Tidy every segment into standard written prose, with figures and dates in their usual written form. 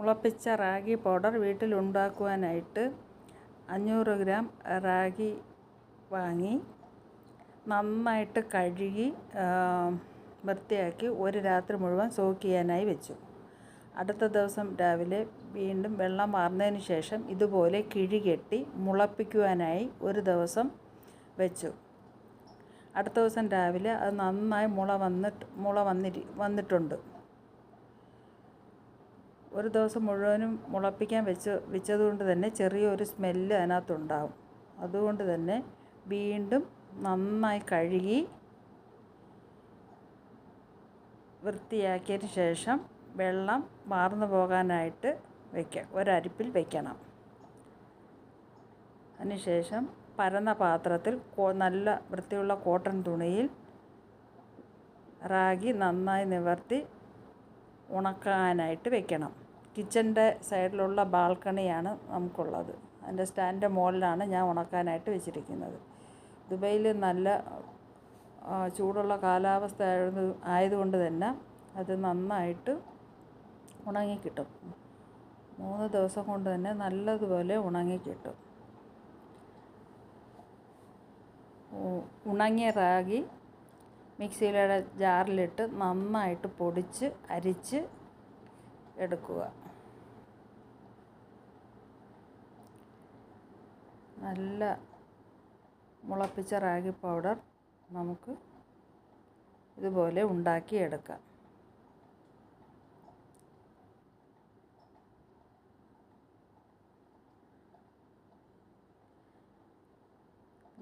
മുളപ്പിച്ച ragi powder വീട്ടിലുണ്ടാക്കുവാനായിട്ട് 500 gram ragi വാങ്ങി നന്നായിട്ട് കഴുകി വൃത്തിയാക്കി ഒരു രാത്രി മുഴുവൻ സോക്ക് ചെയ്യാനായി വെച്ചു. അടുത്ത ദിവസം രാവിലെ വീണ്ടും വെള്ളം വാർന്നതിന് ശേഷം ഇതുപോലെ കിഴി കെട്ടി മുളപ്പിക്കുവാനായി ഒരു ദിവസം വെച്ചു. അടുത്ത ദിവസം രാവിലെ അത് നന്നായി മുള വന്നിട്ടുണ്ട്. ഒരു ദിവസം മുഴുവനും മുളപ്പിക്കാൻ വെച്ചതുകൊണ്ട് തന്നെ ചെറിയൊരു സ്മെല്ല് അതിനകത്തുണ്ടാവും. അതുകൊണ്ട് തന്നെ വീണ്ടും നന്നായി കഴുകി വൃത്തിയാക്കിയതിന് ശേഷം വെള്ളം വാർന്നു പോകാനായിട്ട് ഒരരിപ്പിൽ വയ്ക്കണം. അതിനുശേഷം പരന്ന പാത്രത്തിൽ നല്ല വൃത്തിയുള്ള കോട്ടൺ തുണിയിൽ റാഗി നന്നായി നിവർത്തി ഉണക്കാനായിട്ട് വെക്കണം. കിച്ചൻ്റെ സൈഡിലുള്ള ബാൽക്കണിയാണ് നമുക്കുള്ളത്. അതിൻ്റെ സ്റ്റാൻഡിൻ്റെ മുകളിലാണ് ഞാൻ ഉണക്കാനായിട്ട് വെച്ചിരിക്കുന്നത്. ദുബൈയിൽ നല്ല ചൂടുള്ള കാലാവസ്ഥ ആയതുകൊണ്ട് തന്നെ അത് നന്നായിട്ട് ഉണങ്ങിക്കിട്ടും. 3 ദിവസം കൊണ്ട് തന്നെ നല്ലതുപോലെ ഉണങ്ങിക്കിട്ടും. ഉണങ്ങിയ റാഗി മിക്സിയുടെ ജാറിലിട്ട് നന്നായിട്ട് പൊടിച്ച് അരിച്ച് എടുക്കുക. നല്ല മുളപ്പിച്ച റാഗി പൗഡർ നമുക്ക് ഇതുപോലെ ഉണ്ടാക്കിയെടുക്കാം.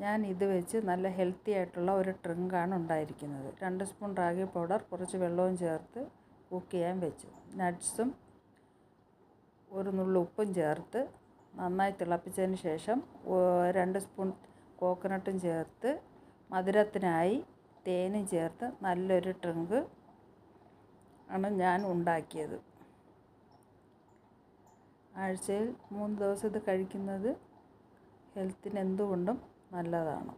ഞാൻ ഇത് വെച്ച് നല്ല ഹെൽത്തി ആയിട്ടുള്ള ഒരു ഡ്രിങ്കാണ് ഉണ്ടായിരിക്കുന്നത്. 2 സ്പൂൺ റാഗി പൗഡർ കുറച്ച് വെള്ളവും ചേർത്ത് കുക്ക് ചെയ്യാൻ വെച്ചു. നട്ട്സും ഒരു നുള്ളു ഉപ്പും ചേർത്ത് നന്നായി തിളപ്പിച്ചതിന് ശേഷം 2 സ്പൂൺ കോക്കനട്ടും ചേർത്ത് മധുരത്തിനായി തേനും ചേർത്ത് നല്ലൊരു ഡ്രിങ്ക് ആണ് ഞാൻ ഉണ്ടാക്കിയത്. ആഴ്ചയിൽ 3 ദിവസം ഇത് കഴിക്കുന്നത് ഹെൽത്തിന് എന്തുകൊണ്ടും നല്ലതാണ്.